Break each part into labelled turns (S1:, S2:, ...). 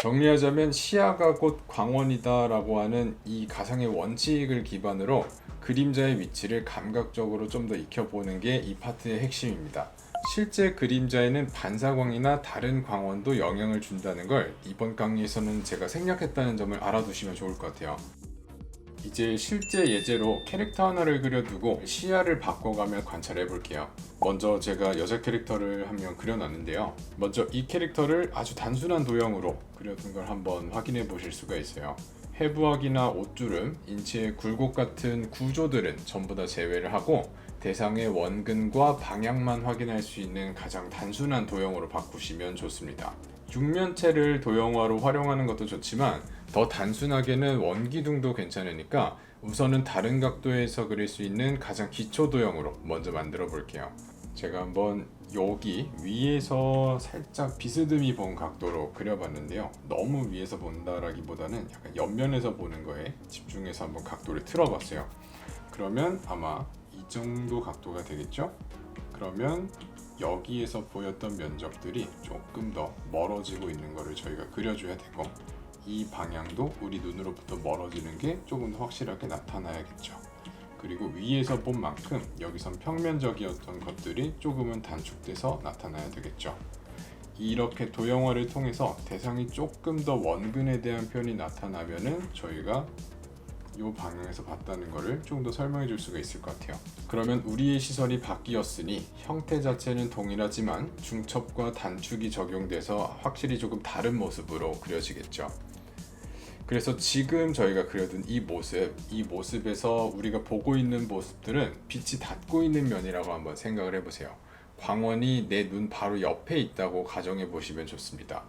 S1: 정리하자면 시야가 곧 광원이다 라고 하는 이 가상의 원칙을 기반으로 그림자의 위치를 감각적으로 좀 더 익혀보는 게 이 파트의 핵심입니다. 실제 그림자에는 반사광이나 다른 광원도 영향을 준다는 걸 이번 강의에서는 제가 생략했다는 점을 알아두시면 좋을 것 같아요. 이제 실제 예제로 캐릭터 하나를 그려두고 시야를 바꿔가며 관찰해 볼게요. 먼저 제가 여자 캐릭터를 한 명 그려놨는데요. 먼저 이 캐릭터를 아주 단순한 도형으로 그려둔 걸 한번 확인해 보실 수가 있어요. 해부학이나 옷주름, 인체의 굴곡 같은 구조들은 전부 다 제외를 하고 대상의 원근과 방향만 확인할 수 있는 가장 단순한 도형으로 바꾸시면 좋습니다. 육면체를 도형화로 활용하는 것도 좋지만 더 단순하게는 원기둥도 괜찮으니까 우선은 다른 각도에서 그릴 수 있는 가장 기초 도형으로 먼저 만들어 볼게요. 제가 한번 여기 위에서 살짝 비스듬히 본 각도로 그려봤는데요. 너무 위에서 본다라기보다는 약간 옆면에서 보는 거에 집중해서 한번 각도를 틀어봤어요. 그러면 아마 이 정도 각도가 되겠죠? 그러면 여기에서 보였던 면적들이 조금 더 멀어지고 있는 거를 저희가 그려줘야 되고, 이 방향도 우리 눈으로부터 멀어지는 게 조금 더 확실하게 나타나야겠죠. 그리고 위에서 본 만큼 여기선 평면적이었던 것들이 조금은 단축돼서 나타나야 되겠죠. 이렇게 도형화를 통해서 대상이 조금 더 원근에 대한 표현이 나타나면은 저희가 이 방향에서 봤다는 것을 좀 더 설명해 줄 수가 있을 것 같아요. 그러면 우리의 시선이 바뀌었으니 형태 자체는 동일하지만 중첩과 단축이 적용돼서 확실히 조금 다른 모습으로 그려지겠죠. 그래서 지금 저희가 그려둔 이 모습에서 우리가 보고 있는 모습들은 빛이 닿고 있는 면이라고 한번 생각을 해보세요. 광원이 내 눈 바로 옆에 있다고 가정해 보시면 좋습니다.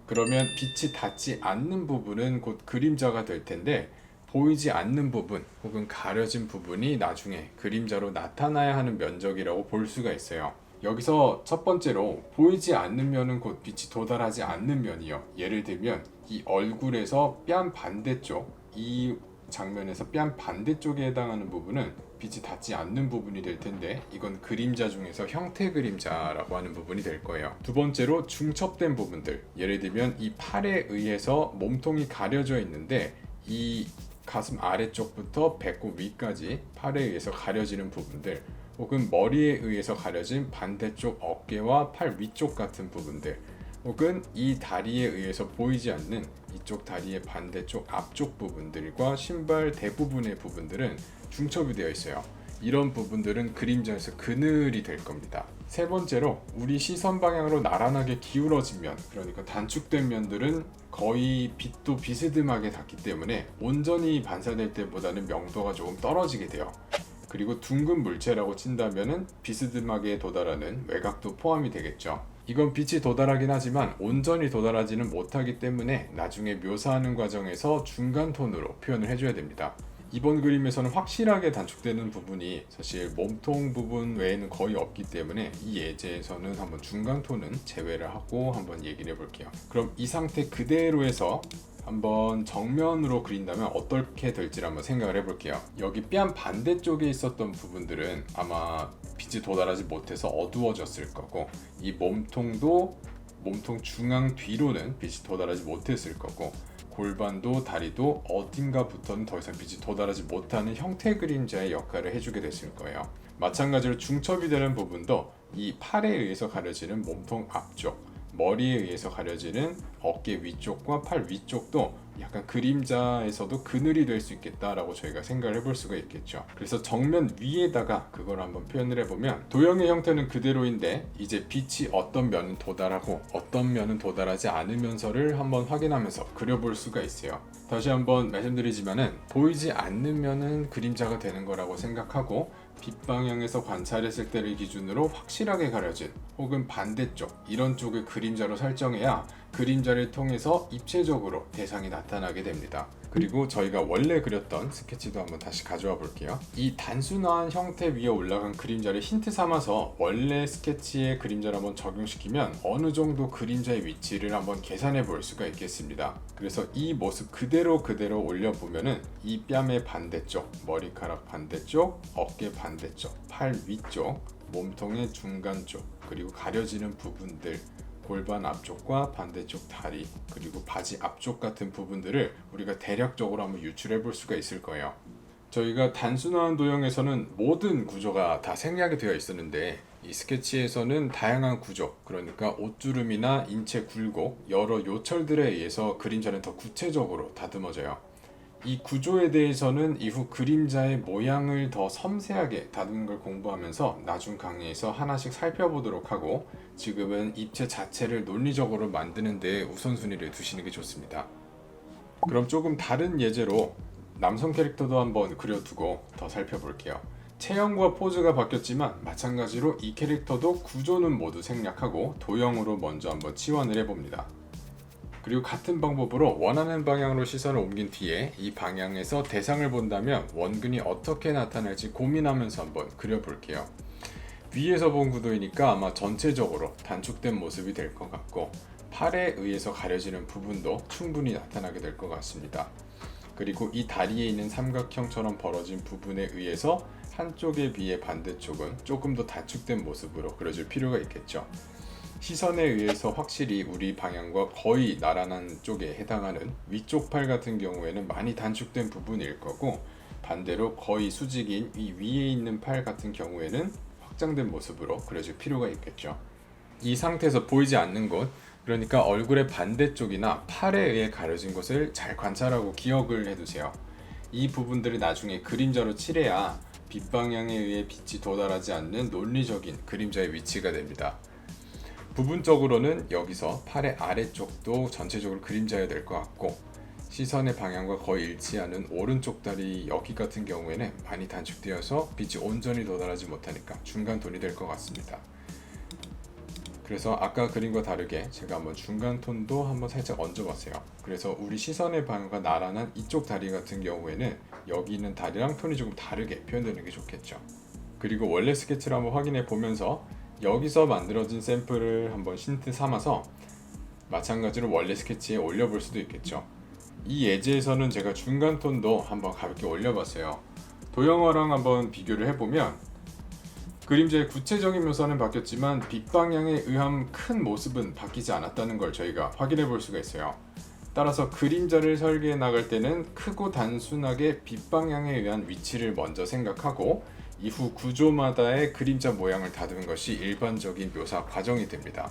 S1: 그러면 빛이 닿지 않는 부분은 곧 그림자가 될 텐데, 보이지 않는 부분 혹은 가려진 부분이 나중에 그림자로 나타나야 하는 면적이라고 볼 수가 있어요. 여기서 첫 번째로 보이지 않는 면은 곧 빛이 도달하지 않는 면이요. 예를 들면 이 얼굴에서 뺨 반대쪽, 이 장면에서 뺨 반대쪽에 해당하는 부분은 빛이 닿지 않는 부분이 될 텐데, 이건 그림자 중에서 형태 그림자라고 하는 부분이 될 거예요. 두 번째로 중첩된 부분들, 예를 들면 이 팔에 의해서 몸통이 가려져 있는데 이 가슴 아래쪽부터 배꼽 위까지 팔에 의해서 가려지는 부분들, 혹은 머리에 의해서 가려진 반대쪽 어깨와 팔 위쪽 같은 부분들, 혹은 이 다리에 의해서 보이지 않는 이쪽 다리의 반대쪽 앞쪽 부분들과 신발 대부분의 부분들은 중첩이 되어 있어요. 이런 부분들은 그림자에서 그늘이 될 겁니다. 세 번째로 우리 시선 방향으로 나란하게 기울어진 면, 그러니까 단축된 면들은 거의 빛도 비스듬하게 닿기 때문에 온전히 반사될 때보다는 명도가 조금 떨어지게 돼요. 그리고 둥근 물체라고 친다면은 비스듬하게 도달하는 외곽도 포함이 되겠죠. 이건 빛이 도달하긴 하지만 온전히 도달하지는 못하기 때문에 나중에 묘사하는 과정에서 중간 톤으로 표현을 해줘야 됩니다. 이번 그림에서는 확실하게 단축되는 부분이 사실 몸통 부분 외에는 거의 없기 때문에 이 예제에서는 한번 중간 톤은 제외를 하고 한번 얘기를 해볼게요. 그럼 이 상태 그대로 해서 한번 정면으로 그린다면 어떻게 될지 한번 생각을 해볼게요. 여기 뺨 반대쪽에 있었던 부분들은 아마 빛이 도달하지 못해서 어두워졌을 거고, 이 몸통도 몸통 중앙 뒤로는 빛이 도달하지 못했을 거고, 골반도 다리도 어딘가부터는 더 이상 빛이 도달하지 못하는 형태 그림자의 역할을 해주게 됐을 거예요. 마찬가지로 중첩이 되는 부분도 이 팔에 의해서 가려지는 몸통 앞쪽, 머리에 의해서 가려지는 어깨 위쪽과 팔 위쪽도 약간 그림자에서도 그늘이 될 수 있겠다라고 저희가 생각을 해볼 수가 있겠죠. 그래서 정면 위에다가 그걸 한번 표현을 해보면 도형의 형태는 그대로인데 이제 빛이 어떤 면은 도달하고 어떤 면은 도달하지 않으면서를 한번 확인하면서 그려볼 수가 있어요. 다시 한번 말씀드리지만은 보이지 않는 면은 그림자가 되는 거라고 생각하고, 빛 방향에서 관찰했을 때를 기준으로 확실하게 가려진 혹은 반대쪽 이런 쪽을 그림자로 설정해야 그림자를 통해서 입체적으로 대상이 나타나게 됩니다. 그리고 저희가 원래 그렸던 스케치도 한번 다시 가져와 볼게요. 이 단순한 형태 위에 올라간 그림자를 힌트 삼아서 원래 스케치의 그림자를 한번 적용시키면 어느 정도 그림자의 위치를 한번 계산해 볼 수가 있겠습니다. 그래서 이 모습 그대로 올려보면은 이 뺨의 반대쪽, 머리카락 반대쪽, 어깨 반대쪽, 팔 위쪽, 몸통의 중간 쪽, 그리고 가려지는 부분들, 골반 앞쪽과 반대쪽 다리, 그리고 바지 앞쪽 같은 부분들을 우리가 대략적으로 한번 유출해 볼 수가 있을 거예요. 저희가 단순한 도형에서는 모든 구조가 다 생략이 되어 있었는데, 이 스케치에서는 다양한 구조, 그러니까 옷주름이나 인체 굴곡, 여러 요철들에 의해서 그림자는 더 구체적으로 다듬어져요. 이 구조에 대해서는 이후 그림자의 모양을 더 섬세하게 다루는 걸 공부하면서 나중 강의에서 하나씩 살펴보도록 하고, 지금은 입체 자체를 논리적으로 만드는 데 우선순위를 두시는 게 좋습니다. 그럼 조금 다른 예제로 남성 캐릭터도 한번 그려두고 더 살펴볼게요. 체형과 포즈가 바뀌었지만 마찬가지로 이 캐릭터도 구조는 모두 생략하고 도형으로 먼저 한번 치환을 해봅니다. 그리고 같은 방법으로 원하는 방향으로 시선을 옮긴 뒤에 이 방향에서 대상을 본다면 원근이 어떻게 나타날지 고민하면서 한번 그려볼게요. 위에서 본 구도이니까 아마 전체적으로 단축된 모습이 될 것 같고, 팔에 의해서 가려지는 부분도 충분히 나타나게 될 것 같습니다. 그리고 이 다리에 있는 삼각형처럼 벌어진 부분에 의해서 한쪽에 비해 반대쪽은 조금 더 단축된 모습으로 그려줄 필요가 있겠죠. 시선에 의해서 확실히 우리 방향과 거의 나란한 쪽에 해당하는 위쪽 팔 같은 경우에는 많이 단축된 부분일 거고, 반대로 거의 수직인 이 위에 있는 팔 같은 경우에는 확장된 모습으로 그려줄 필요가 있겠죠. 이 상태에서 보이지 않는 곳, 그러니까 얼굴의 반대쪽이나 팔에 의해 가려진 것을 잘 관찰하고 기억을 해두세요. 이 부분들을 나중에 그림자로 칠해야 빛 방향에 의해 빛이 도달하지 않는 논리적인 그림자의 위치가 됩니다. 부분적으로는 여기서 팔의 아래쪽도 전체적으로 그림자여야 될 것 같고, 시선의 방향과 거의 일치하는 오른쪽 다리 여기 같은 경우에는 많이 단축되어서 빛이 온전히 도달하지 못하니까 중간 톤이 될 것 같습니다. 그래서 아까 그림과 다르게 제가 한번 중간 톤도 한번 살짝 얹어봤어요. 그래서 우리 시선의 방향과 나란한 이쪽 다리 같은 경우에는 여기 있는 다리랑 톤이 조금 다르게 표현되는 게 좋겠죠. 그리고 원래 스케치를 한번 확인해 보면서 여기서 만들어진 샘플을 한번 힌트 삼아서 마찬가지로 원래 스케치에 올려볼 수도 있겠죠. 이 예제에서는 제가 중간 톤도 한번 가볍게 올려봤어요. 도형화랑 한번 비교를 해보면 그림자의 구체적인 묘사는 바뀌었지만 빛 방향에 의한 큰 모습은 바뀌지 않았다는 걸 저희가 확인해 볼 수가 있어요. 따라서 그림자를 설계해 나갈 때는 크고 단순하게 빛 방향에 의한 위치를 먼저 생각하고 이후 구조마다의 그림자 모양을 다듬는 것이 일반적인 묘사 과정이 됩니다.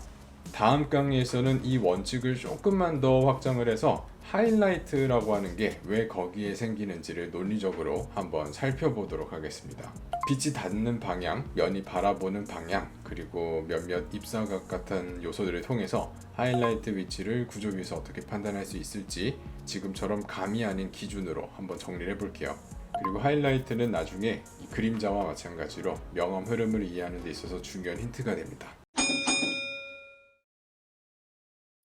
S1: 다음 강의에서는 이 원칙을 조금만 더 확장을 해서 하이라이트라고 하는 게 왜 거기에 생기는지를 논리적으로 한번 살펴보도록 하겠습니다. 빛이 닿는 방향, 면이 바라보는 방향, 그리고 몇몇 입사각 같은 요소들을 통해서 하이라이트 위치를 구조 위에서 어떻게 판단할 수 있을지 지금처럼 감이 아닌 기준으로 한번 정리를 해볼게요. 그리고 하이라이트는 나중에 이 그림자와 마찬가지로 명암 흐름을 이해하는 데 있어서 중요한 힌트가 됩니다.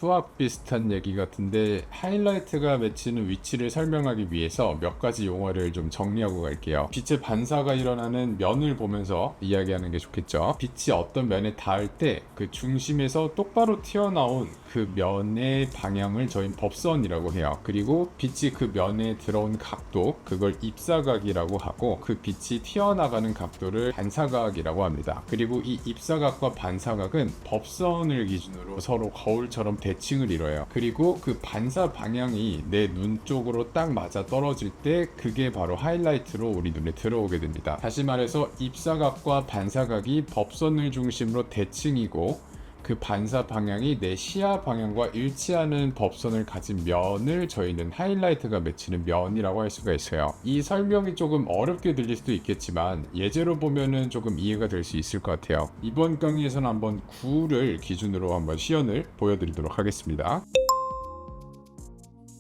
S1: 수학 비슷한 얘기 같은데 하이라이트가 맺히는 위치를 설명하기 위해서 몇 가지 용어를 좀 정리하고 갈게요. 빛의 반사가 일어나는 면을 보면서 이야기하는 게 좋겠죠. 빛이 어떤 면에 닿을 때 그 중심에서 똑바로 튀어나온 그 면의 방향을 저희는 법선이라고 해요. 그리고 빛이 그 면에 들어온 각도, 그걸 입사각이라고 하고, 그 빛이 튀어나가는 각도를 반사각이라고 합니다. 그리고 이 입사각과 반사각은 법선을 기준으로 서로 거울처럼 대칭을 이뤄요. 그리고 그 반사 방향이 내 눈 쪽으로 딱 맞아 떨어질 때 그게 바로 하이라이트로 우리 눈에 들어오게 됩니다. 다시 말해서 입사각과 반사각이 법선을 중심으로 대칭이고 그 반사 방향이 내 시야 방향과 일치하는 법선을 가진 면을 저희는 하이라이트가 맺히는 면이라고 할 수가 있어요. 이 설명이 조금 어렵게 들릴 수도 있겠지만 예제로 보면은 조금 이해가 될 수 있을 것 같아요. 이번 강의에서는 한번 구를 기준으로 한번 시연을 보여드리도록 하겠습니다.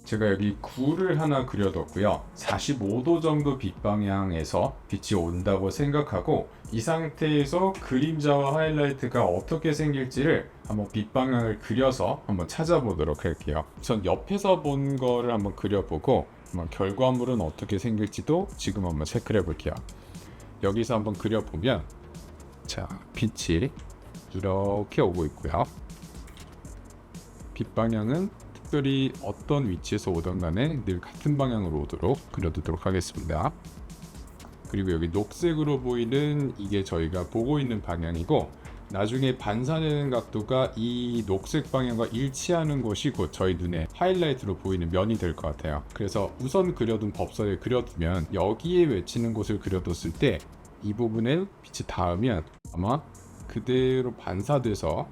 S1: 제가 여기 구를 하나 그려뒀고요. 45도 정도 빛 방향에서 빛이 온다고 생각하고 이 상태에서 그림자와 하이라이트가 어떻게 생길지를 한번 빛 방향을 그려서 한번 찾아보도록 할게요. 전 옆에서 본 거를 한번 그려보고 한번 결과물은 어떻게 생길지도 지금 한번 체크를 해볼게요. 여기서 한번 그려보면 자, 빛이 이렇게 오고 있고요. 빛 방향은 특별히 어떤 위치에서 오던 간에 늘 같은 방향으로 오도록 그려두도록 하겠습니다. 그리고 여기 녹색으로 보이는 이게 저희가 보고 있는 방향이고
S2: 나중에 반사되는 각도가 이 녹색 방향과 일치하는 곳이 곧 저희 눈에 하이라이트로 보이는 면이 될 것 같아요. 그래서 우선 그려둔 법선을 그려두면 여기에 맺히는 곳을 그려뒀을 때 이 부분에 빛이 닿으면 아마 그대로 반사돼서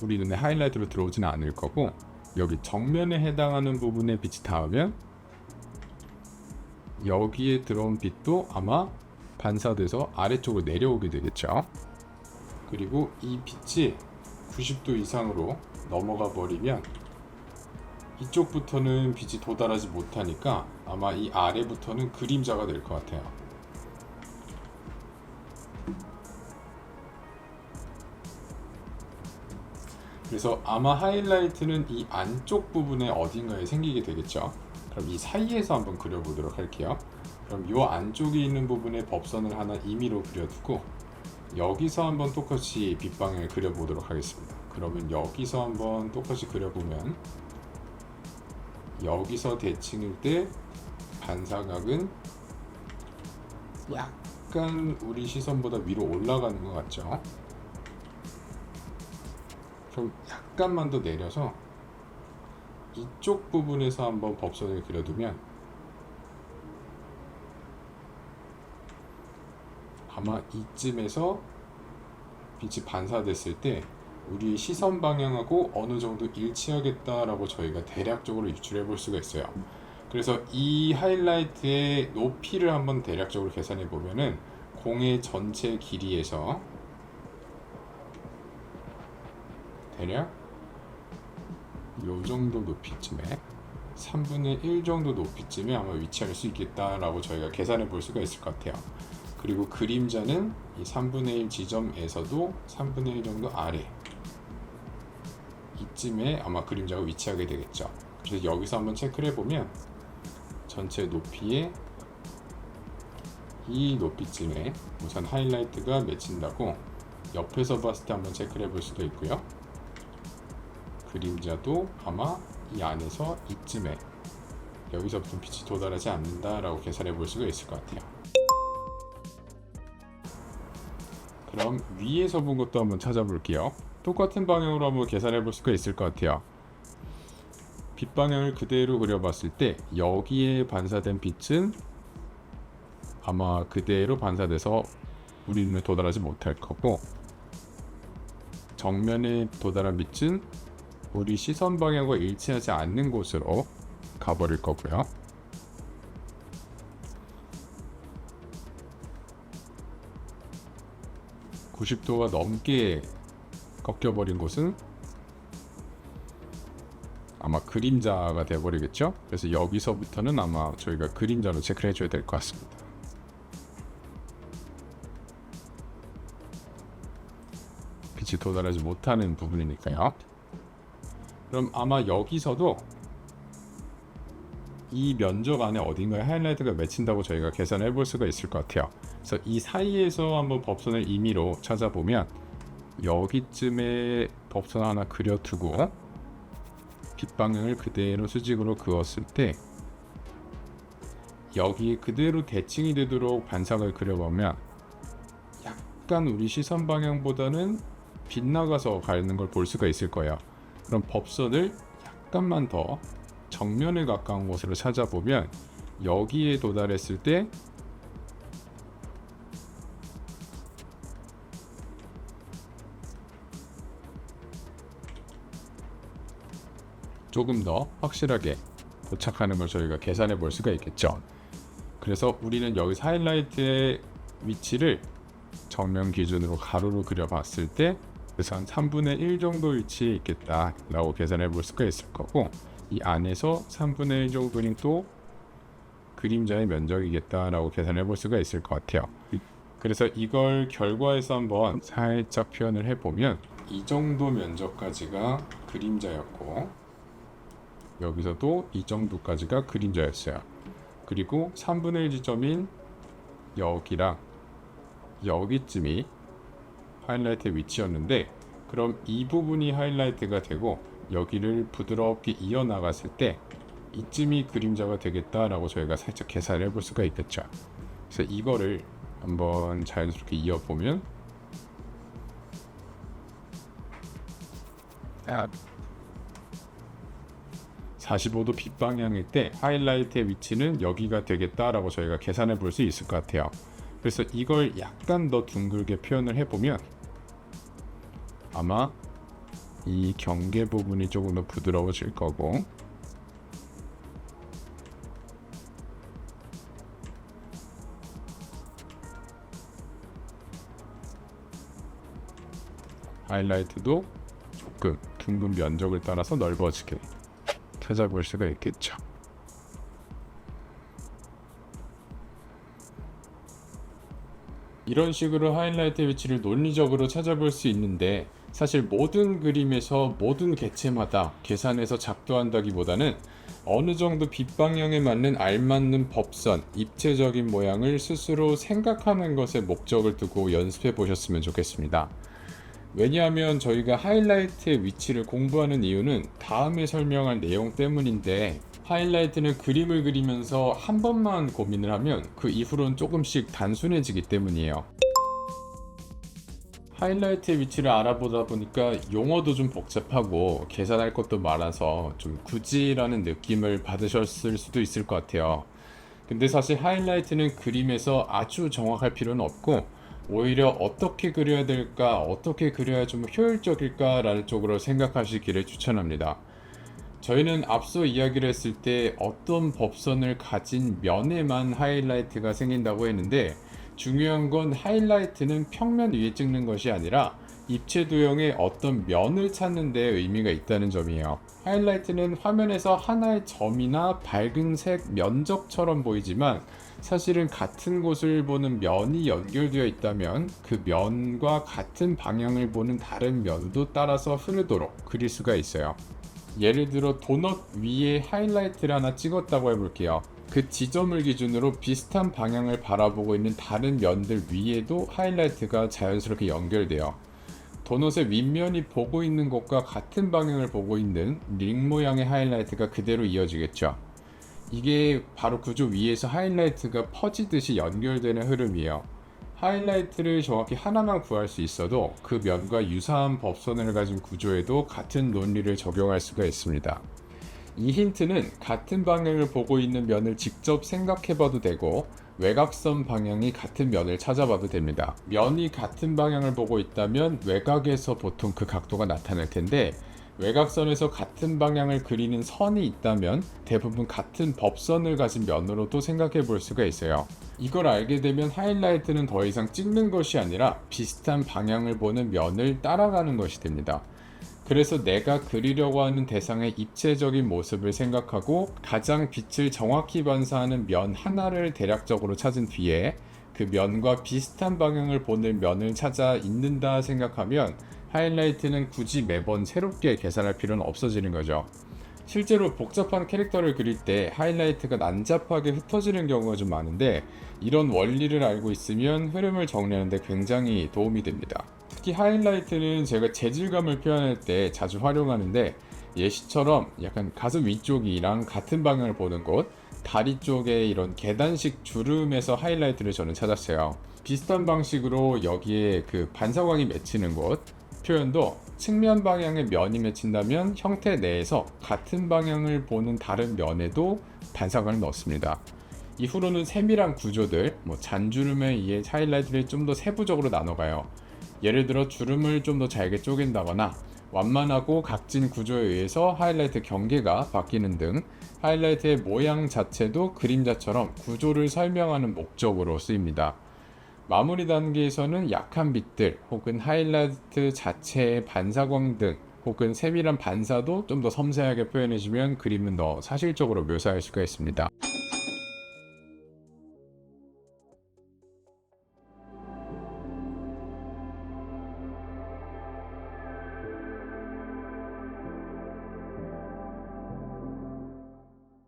S2: 우리 눈에 하이라이트로 들어오지는 않을 거고, 여기 정면에 해당하는 부분에 빛이 닿으면 여기에 들어온 빛도 아마 반사돼서 아래쪽으로 내려오게 되겠죠. 그리고 이 빛이 90도 이상으로 넘어가 버리면 이쪽부터는 빛이 도달하지 못하니까 아마 이 아래부터는 그림자가 될 것 같아요. 그래서 아마 하이라이트는 이 안쪽 부분에 어딘가에 생기게 되겠죠. 그럼 이 사이에서 한번 그려보도록 할게요. 그럼 이 안쪽에 있는 부분에 법선을 하나 임의로 그려두고 여기서 한번 똑같이 빛방향을 그려보도록 하겠습니다. 그러면 여기서 한번 똑같이 그려보면 여기서 대칭일 때 반사각은 약간 우리 시선보다 위로 올라가는 것 같죠? 그럼 약간만 더 내려서 이쪽 부분에서 한번 법선을 그려두면 아마 이쯤에서 빛이 반사됐을 때 우리 시선 방향하고 어느 정도 일치하겠다라고 저희가 대략적으로 유출해 볼 수가 있어요. 그래서 이 하이라이트의 높이를 한번 대략적으로 계산해 보면은 공의 전체 길이에서 대략 요 정도 높이쯤에 3분의 1 정도 높이쯤에 아마 위치할 수 있겠다라고 저희가 계산해 볼 수가 있을 것 같아요. 그리고 그림자는 이 3분의 1 지점에서도 3분의 1 정도 아래 이쯤에 아마 그림자가 위치하게 되겠죠. 그래서 여기서 한번 체크를 해보면 전체 높이에 이 높이쯤에 우선 하이라이트가 맺힌다고 옆에서 봤을 때 한번 체크를 해볼 수도 있고요. 그림자도 아마 이 안에서 이쯤에 여기서부터 빛이 도달하지 않는다라고 계산해 볼 수가 있을 것 같아요. 그럼 위에서 본 것도 한번 찾아볼게요. 똑같은 방향으로 한번 계산해 볼 수가 있을 것 같아요. 빛 방향을 그대로 그려봤을 때 여기에 반사된 빛은 아마 그대로 반사돼서 우리 눈에 도달하지 못할 거고, 정면에 도달한 빛은 우리 시선 방향과 일치하지 않는 곳으로 가버릴 거고요. (90도가) 넘게 꺾여버린 곳은 아마 그림자가 돼버리겠죠. 그래서 여기서부터는 아마 저희가 그림자로 체크를 해줘야 될 것 같습니다. 빛이 도달하지 못하는 부분이니까요. 그럼 아마 여기서도 이 면적 안에 어딘가에 하이라이트가 맺힌다고 저희가 계산해 볼 수가 있을 것 같아요. 그래서 이 사이에서 한번 법선을 임의로 찾아보면 여기쯤에 법선 하나 그려두고 빛 방향을 그대로 수직으로 그었을 때 여기에 그대로 대칭이 되도록 반사각을 그려보면 약간 우리 시선 방향보다는 빗나가서 가는 걸 볼 수가 있을 거예요. 그럼 법선을 약간만 더 정면에 가까운 곳으로 찾아보면 여기에 도달했을 때 조금 더 확실하게 도착하는 걸 저희가 계산해 볼 수가 있겠죠. 그래서 우리는 여기서 하이라이트의 위치를 정면 기준으로 가로로 그려봤을 때 그래서 한 3분의 1 정도 위치에 있겠다 라고 계산해 볼 수가 있을 거고, 이 안에서 3분의 1 정도는 또 그림자의 면적이겠다 라고 계산해 볼 수가 있을 것 같아요. 그래서 이걸 결과에서 한번 살짝 표현을 해보면 이 정도 면적까지가 그림자였고 여기서도 이 정도까지가 그림자였어요. 그리고 3분의 1 지점인 여기랑 여기쯤이 하이라이트의 위치였는데, 그럼 이 부분이 하이라이트가 되고 여기를 부드럽게 이어나갔을 때 이쯤이 그림자가 되겠다라고 저희가 살짝 계산을 해볼 수가 있겠죠. 그래서 이거를 한번 자연스럽게 이어보면 45도 빗방향일 때 하이라이트의 위치는 여기가 되겠다라고 저희가 계산해 볼 수 있을 것 같아요. 그래서 이걸 약간 더 둥글게 표현을 해보면 아마 이 경계 부분이 조금 더 부드러워질 거고, 하이라이트도 조금 둥근 면적을 따라서 넓어지게 찾아볼 수가 있겠죠.
S1: 이런 식으로 하이라이트 위치를 논리적으로 찾아볼 수 있는데, 사실 모든 그림에서 모든 객체마다 계산해서 작도한다기보다는 어느 정도 빛방향에 맞는 알맞는 법선, 입체적인 모양을 스스로 생각하는 것에 목적을 두고 연습해 보셨으면 좋겠습니다. 왜냐하면 저희가 하이라이트의 위치를 공부하는 이유는 다음에 설명할 내용 때문인데, 하이라이트는 그림을 그리면서 한 번만 고민을 하면 그 이후로는 조금씩 단순해지기 때문이에요. 하이라이트의 위치를 알아보다 보니까 용어도 좀 복잡하고 계산할 것도 많아서 좀 굳이라는 느낌을 받으셨을 수도 있을 것 같아요. 근데 사실 하이라이트는 그림에서 아주 정확할 필요는 없고, 오히려 어떻게 그려야 될까, 어떻게 그려야 좀 효율적일까 라는 쪽으로 생각하시기를 추천합니다. 저희는 앞서 이야기를 했을 때 어떤 법선을 가진 면에만 하이라이트가 생긴다고 했는데, 중요한 건 하이라이트는 평면 위에 찍는 것이 아니라 입체 도형의 어떤 면을 찾는 데 의미가 있다는 점이에요. 하이라이트는 화면에서 하나의 점이나 밝은 색 면적처럼 보이지만, 사실은 같은 곳을 보는 면이 연결되어 있다면 그 면과 같은 방향을 보는 다른 면도 따라서 흐르도록 그릴 수가 있어요. 예를 들어 도넛 위에 하이라이트를 하나 찍었다고 해볼게요. 그 지점을 기준으로 비슷한 방향을 바라보고 있는 다른 면들 위에도 하이라이트가 자연스럽게 연결돼요. 도넛의 윗면이 보고 있는 곳과 같은 방향을 보고 있는 링 모양의 하이라이트가 그대로 이어지겠죠. 이게 바로 구조 위에서 하이라이트가 퍼지듯이 연결되는 흐름이에요. 하이라이트를 정확히 하나만 구할 수 있어도 그 면과 유사한 법선을 가진 구조에도 같은 논리를 적용할 수가 있습니다. 이 힌트는 같은 방향을 보고 있는 면을 직접 생각해봐도 되고, 외곽선 방향이 같은 면을 찾아봐도 됩니다. 면이 같은 방향을 보고 있다면 외곽에서 보통 그 각도가 나타날 텐데, 외곽선에서 같은 방향을 그리는 선이 있다면 대부분 같은 법선을 가진 면으로도 생각해 볼 수가 있어요. 이걸 알게 되면 하이라이트는 더 이상 찍는 것이 아니라 비슷한 방향을 보는 면을 따라가는 것이 됩니다. 그래서 내가 그리려고 하는 대상의 입체적인 모습을 생각하고 가장 빛을 정확히 반사하는 면 하나를 대략적으로 찾은 뒤에 그 면과 비슷한 방향을 보는 면을 찾아 잇는다 생각하면 하이라이트는 굳이 매번 새롭게 계산할 필요는 없어지는 거죠. 실제로 복잡한 캐릭터를 그릴 때 하이라이트가 난잡하게 흩어지는 경우가 좀 많은데, 이런 원리를 알고 있으면 흐름을 정리하는 데 굉장히 도움이 됩니다. 특히 하이라이트는 제가 재질감을 표현할 때 자주 활용하는데, 예시처럼 약간 가슴 위쪽이랑 같은 방향을 보는 곳, 다리 쪽에 이런 계단식 주름에서 하이라이트를 저는 찾았어요. 비슷한 방식으로 여기에 그 반사광이 맺히는 곳 표현도 측면 방향의 면이 맺힌다면 형태 내에서 같은 방향을 보는 다른 면에도 반사광을 넣습니다. 이후로는 세밀한 구조들, 잔주름에 의해 하이라이트를 좀 더 세부적으로 나눠가요. 예를 들어 주름을 좀 더 잘게 쪼갠다거나 완만하고 각진 구조에 의해서 하이라이트 경계가 바뀌는 등 하이라이트의 모양 자체도 그림자처럼 구조를 설명하는 목적으로 쓰입니다. 마무리 단계에서는 약한 빛들 혹은 하이라이트 자체의 반사광 등 혹은 세밀한 반사도 좀 더 섬세하게 표현해주면 그림은 더 사실적으로 묘사할 수가 있습니다.